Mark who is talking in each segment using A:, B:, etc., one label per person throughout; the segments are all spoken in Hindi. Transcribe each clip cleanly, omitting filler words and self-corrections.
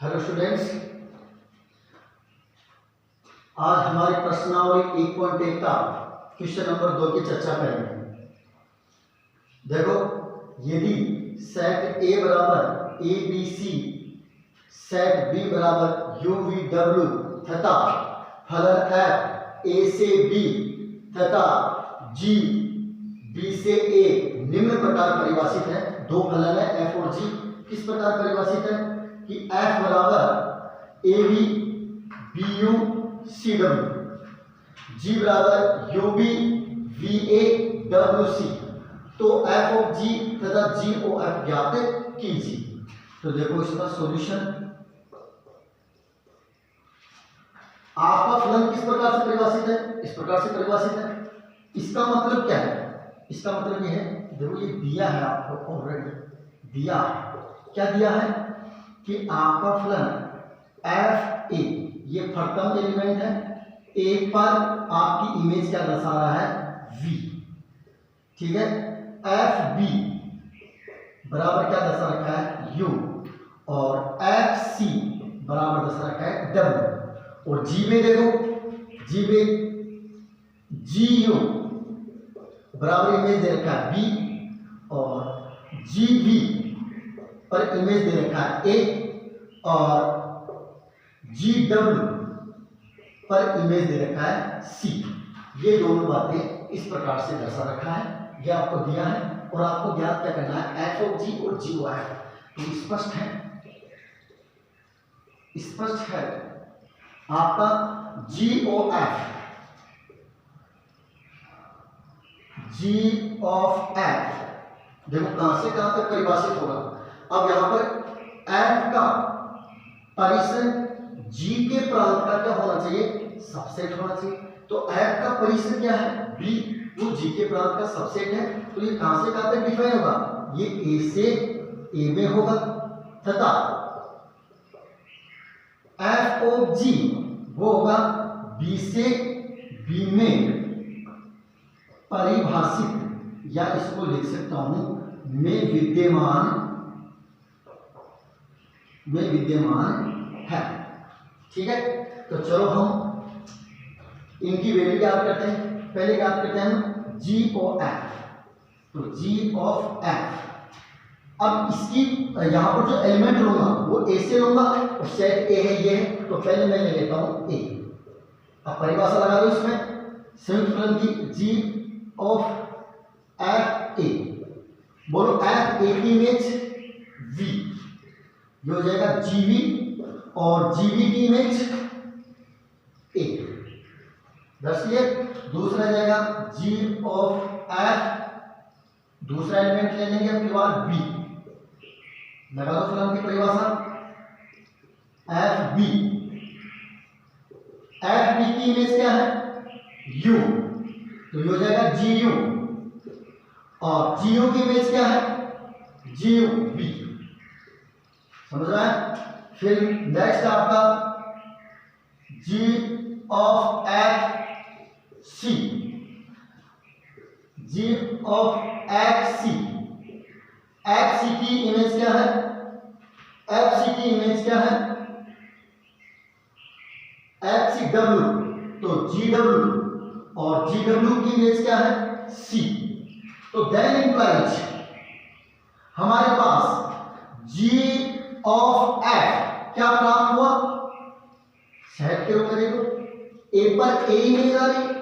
A: हेलो स्टूडेंट्स, आज हमारी प्रश्नावली 1.1 का क्वेश्चन नंबर 2 की चर्चा करेंगे। देखो, यदि सेट ए बराबर ए बी सी, सेट बी बराबर यू वी डब्ल्यू तथा फलन एफ ए से बी तथा जी बी से ए निम्न प्रकार परिभाषित है। दो फलन है एफ और जी। किस प्रकार परिभाषित है कि एफ बराबर ए B B U C W, G बराबर U B V A W C. तो एफ ऑफ जी तथा जी ओ एफ ज्ञात कीजिए। तो देखो इसका सॉल्यूशन, आपका फलन किस प्रकार से परिभाषित है? इस प्रकार से परिभाषित है। इसका मतलब क्या है? इसका मतलब ये है, देखो ये दिया है आपको, ऑलरेडी दिया है। क्या दिया है कि आपका फलन एफ ए, ये प्रथम एलिमेंट है, एक पर आपकी इमेज क्या दर्शा रहा है? v। ठीक है, एफ बी बराबर क्या दर्शा रखा है? u, और एफ सी बराबर दर्शा रखा है w। और जी में देखो, जी में जी यू बराबर इमेज दे रखा है b, और जी बी पर इमेज दे रखा है a, और जी डब्ल्यू पर इमेज दे रखा है c। ये दोनों बातें इस प्रकार से दर्शा रखा है, ये आपको दिया है। और आपको ज्ञात क्या करना है? एफ ऑफ जी और जी ओ एफ। तो स्पष्ट है, स्पष्ट है आपका G O F, G of F देखो कहां से कहां तक परिभाषित होगा। अब यहां पर एफ का परिसर जी के प्रांत का क्या होना चाहिए? सबसेट होना चाहिए। तो एफ का परिसर क्या है? बी, वो जी के प्रांत का सबसेट है। तो ये कहां से कहां तक डिफाइन होगा? ये ए से ए में होगा, तथा एफ ऑफ जी वो होगा बी से बी में परिभाषित, या इसको लिख सकता हूं में विद्यमान है। ठीक है, तो चलो हम इनकी वैल्यू याद करते हैं। पहले याद करते हैं हम जी ओ एफ। तो जी ऑफ एफ, अब इसकी यहां पर जो एलिमेंट लूंगा वो ए से लूंगा, और सेट ए है ये है, तो पहले मैं ले लेता हूं ए। अब परिभाषा लगा दो इसमें संयुक्त फलन की, जी ऑफ एफ ए। बोलो एफ ए की इमेज वी, ये हो जाएगा जीवी, और जीवी की इमेज ए। दस ये दूसरा जाएगा जी ऑफ एफ, दूसरा एलिमेंट ले लेंगे अपनी बार बी। लगा दो फलन की परिभाषा एफ बी। एफ बी की इमेज क्या है? यू, तो ये हो जाएगा जी यू, और जी यू की इमेज क्या है? G U B. समझ रहा है? फिर नेक्स्ट आपका G of F C, G of F C. F C की इमेज क्या है? एफ सी की इमेज क्या है? एफ सी डब्ल्यू, तो जी डब्ल्यू, और जी डब्ल्यू की इमेज क्या है? सी। तो देन इंप्लाइज हमारे पास जी ऑफ एफ क्या प्राप्त हुआ? सेट के रूप में देखो, ए पर ए इमेज आ रही है,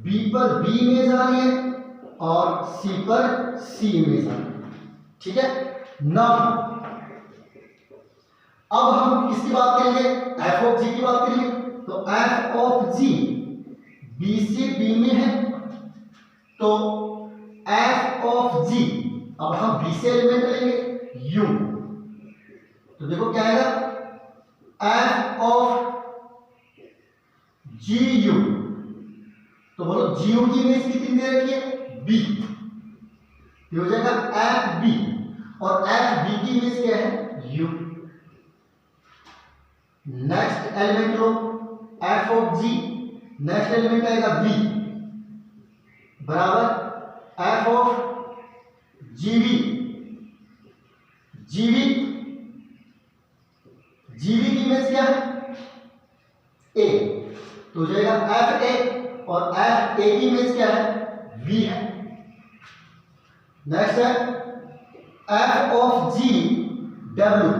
A: बी पर बी इमेज आ रही है, और सी पर सी इमेज आ रही है। ठीक है, नाउ अब हम किसकी बात करेंगे? एफ ऑफ जी की बात करेंगे। तो एफ ऑफ जी बी से बी में है, तो एफ ऑफ जी, अब हम बी से एलिमेंट लेंगे यू, तो देखो क्या आएगा? एफ ऑफ जी यू, तो बोलो जी यू की इमेज कितनी दे रखी है? बी, ये हो जाएगा एफ बी, और एफ बी की इमेज क्या है? यू। नेक्स्ट एलिमेंट लो F of G, next element आएगा बी बराबर एफ ऑफ जीवी, जीवी की इमेज क्या है? ए, तो हो जाएगा एफ ए, और एफ ए की इमेज क्या है? वी है। नेक्स्ट है F of ji W,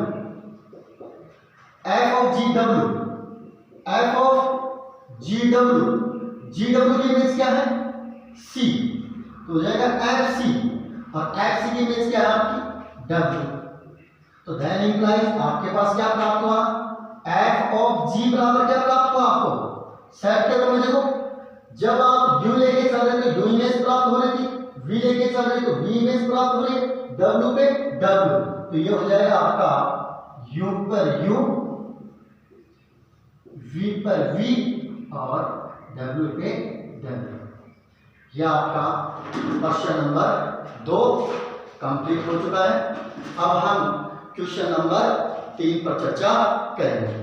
A: F of ji W, F of ji W, ji W की इमेज क्या है? सी, तो हो जाएगा एफ सी, और एफ सी की इमेज क्या है आपकी? डब्ल्यू। तो देन इंप्लाइज आपके पास क्या प्राप्त हुआ? एफ ऑफ जी बराबर क्या प्राप्त हुआ आपको? सेट के में देखो, जब आप यू लेके चल रहे थे यू इमेज प्राप्त हो रही थी, वी लेके चल रहे तो वी इमेज प्राप्त हो रही है, डब्ल्यू पे डब्ल्यू, तो ये हो जाएगा आपका यू पर यू, वी पर वी, और डब्ल्यू पे डब्ल्यू। यह आपका क्वेश्चन नंबर 2 कंप्लीट हो चुका है। अब हम क्वेश्चन नंबर 3 पर चर्चा करेंगे।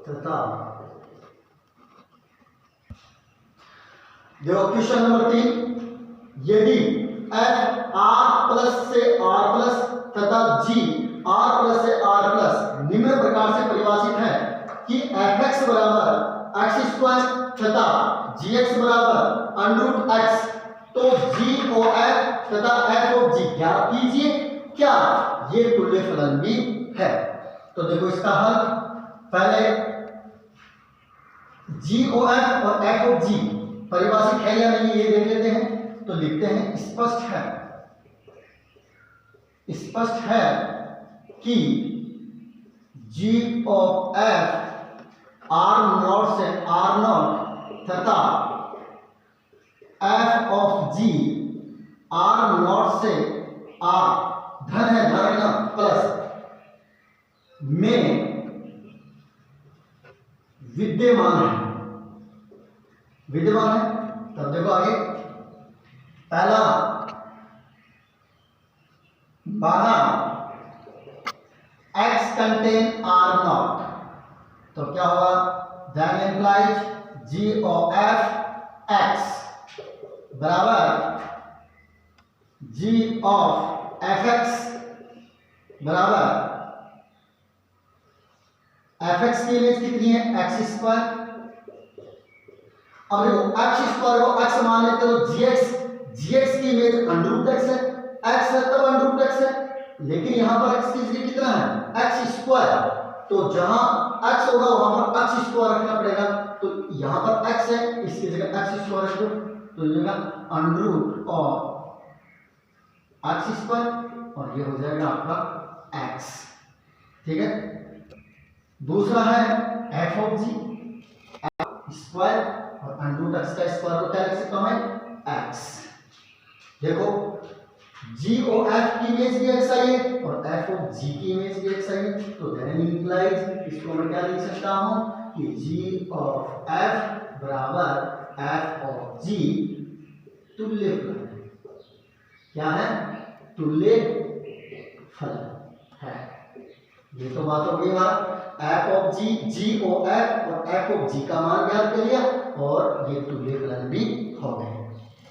A: तथा देखो क्वेश्चन नंबर 3, यदि एफ आर प्लस से आर प्लस तथा जी आर प्लस से आर प्लस निम्न प्रकार से परिभाषित है कि एफ एक्स बराबर एक्स स्क्वायर तथा जी एक्स बराबर अंडर रूट एक्स, तो जी ओ एफ तथा एफ ऑफ जी ज्ञात कीजिए, क्या ये तुल्य फलन भी है? तो देखो इसका हल, पहले जी ओ एफ और एफ ऑफ जी परिभाषित है या नहीं ये देख लेते हैं। तो लिखते हैं स्पष्ट है कि g of f R not से आर नॉट तथा f of g R not से आर धन है धन प्लस में विद्यमान है। तब देखो आगे, पहला माना x कंटेन आर नॉट, तो क्या होगा? That implies g of f x बराबर जी ऑफ एफ एक्स बराबर एफ एक्स की इमेज कितनी है? X square. अब देखो एक्स स्क्वायर को एक्स मान लेते हो, जी एक्स की इमेज अंडर रूट एक्स है, एक्स है तब अंडर रूट एक्स है, लेकिन यहां पर एक्स की जगह कितना है? एक्स स्क्वायर, तो जहां एक्स होगा वहां पर एक्स स्क्वायर रखना पड़ेगा, तो यहां पर एक्स है इसकी जगह एक्स स्क्वायर रख दो, तो ये होगा अंडर रूट और एक्स स्क्वायर, और ये हो जाएगा आपका एक्स। ठीक है, दूसरा है एफ ऑफ जी स्क्वायर, और अंडर रूट एक्स का स्क्वायर को क्या लिख सकता हूं मैं? एक्स। देखो जी ओ एफ की इमेज भी एक्स आई है और एफ ऑफ जी की इमेज भी एक्स आई है, तो देन इंप्लाइज इसको मैं क्या लिख सकता हूं कि जी ऑफ एफ बराबर एफ ऑफ जी तुल्य फलन है। क्या है? तुल्य फलन है। ये तो बात हो गई हमारा f of g, g O f और एफ ऑफ जी का मान ज्ञात कर लिया, और ये तुल्य फलन भी हो गए।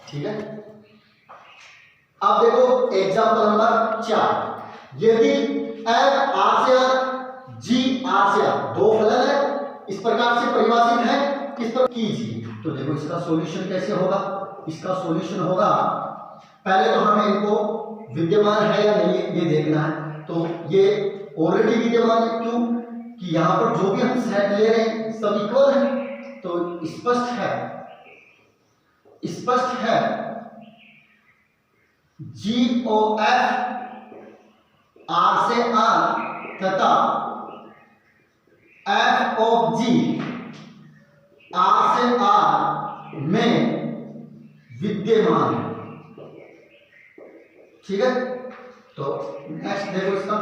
A: ठीक है, अब देखो एग्जांपल नंबर 4, यदि एफ आर से आर जी आर से आर दो फलन है, इस प्रकार से परिभाषित है, किस पर कीजिए। तो देखो इसका सॉल्यूशन कैसे होगा? इसका सॉल्यूशन होगा, पहले तो हमें इनको विद्यमान है या नहीं ये देखना है। तो ये ऑलरेडी विद्यमान है, क्यों कि यहां पर जो भी हम सेट ले रहे हैं सब इक्वल है, तो स्पष्ट है जी ओ एफ आर से आर तथा एफ ऑफ जी आर से आर में विद्यमान है। ठीक है, तो नेक्स्ट देखो इसका,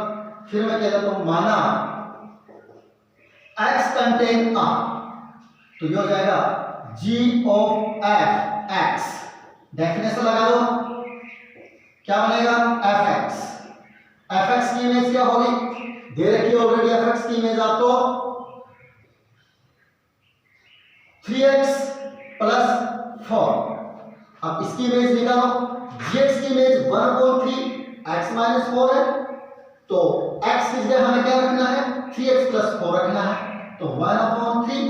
A: फिर मैं कह देता हूं माना x कंटेन आर, तो ये हो जाएगा g of f x, definition लगा दो, क्या बनेगा? एफ एक्स की इमेज क्या होगी? दे रखी है ऑलरेडी एफ एक्स की इमेज आपको 3x प्लस 4। अब इसकी इमेज निकालो, gx की इमेज 1/3 x माइनस 4 है, तो x की जगह हमें क्या रखना है? 3x प्लस 4 रखना है। तो 1/3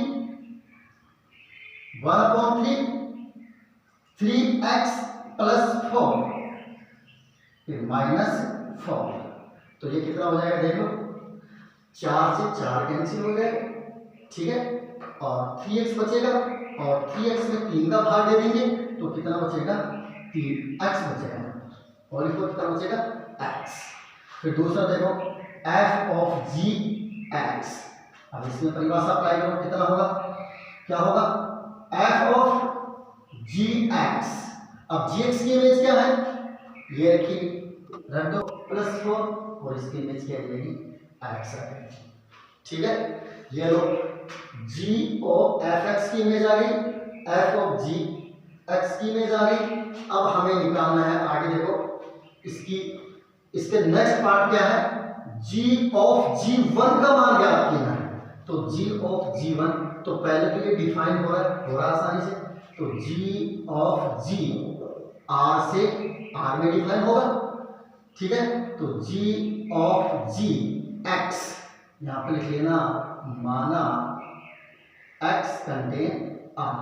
A: 3x प्लस 4 फिर -4। तो ये कितना हो जाएगा देखो, 4 से 4 कैंसिल हो जाएगा, ठीक है, और 3x बचेगा और 3x में 3 का भाग दे देंगे तो कितना बचेगा, 3x बचेगा, और इसको कितना बचेगा, x। फिर दूसरा देखो f ऑफ g x। अब इसमें परिभाषा अप्लाई करो, कितना होगा, क्या होगा, f ऑफ g x। अब g x की इमेज क्या है, ये रखिए, रख दो +4 और इसकी इमेज क्या रहेगी, x है, ठीक है। ये लो g ऑफ f(x) की इमेज आ गई, f ऑफ g x की इमेज आ गई। अब हमें निकालना है आगे, देखो इसके नेक्स्ट पार्ट क्या है, g ऑफ g1 का मान ज्ञात करना है। तो g ऑफ g1, तो पहले तो ये डिफाइन हो रहा है आसानी से, तो g ऑफ g r से r में डिफाइन होगा, ठीक है। तो g ऑफ g x यहां पे लिख लेना, माना x कंटेन r।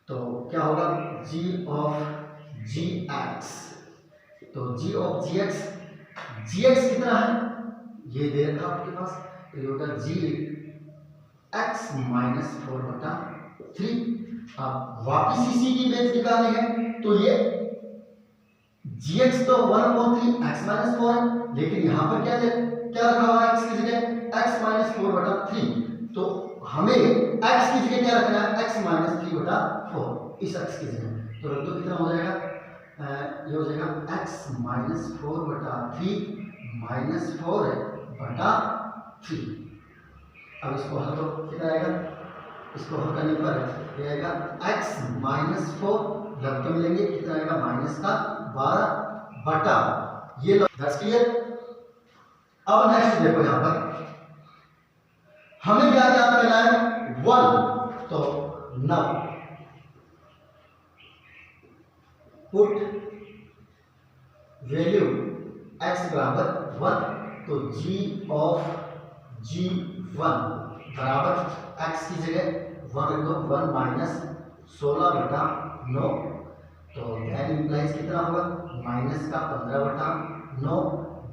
A: तो क्या होगा, g ऑफ g x। तो g ऑफ g x कितना है, ये दे रखा आपके पास, तो ये होगा g x -4/3। अब वापिस इसी की इमेज निकालनी है, तो ये gx तो 1/3 x -4 है, लेकिन यहाँ पर क्या रखा हुआ है, x की जगह x -4/3। तो हमें x की जगह क्या रखना है, x -3/4, इस x की जगह। तो रख दो, कितना हो जाएगा, ये हो जाएगा x -4/3 -4/3। अब इसको हल करो, कितना आएगा, इसको हल करने पर ये आएगा x -4 लब्ध में लेंगे, कितना आएगा, -12 ये। That's clear. अब नेक्स्ट देखो, यहां पर हमें क्या याद करना है, 1। तो नाउ पुट वैल्यू x बराबर 1, तो g ऑफ g1 बराबर x की जगह 1 रख दो, 1 -16/9। तो दैट इंप्लाइज कितना होगा, -15/9।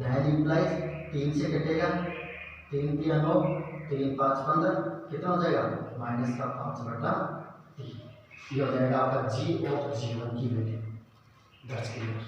A: दैट इंप्लाइज 3 से कटेगा, 3 × 9, 3 × 5 = 15, कितना हो जाएगा, -5/3। ये हो जाएगा आपका g ऑफ g1 की वैल्यू। That's clear.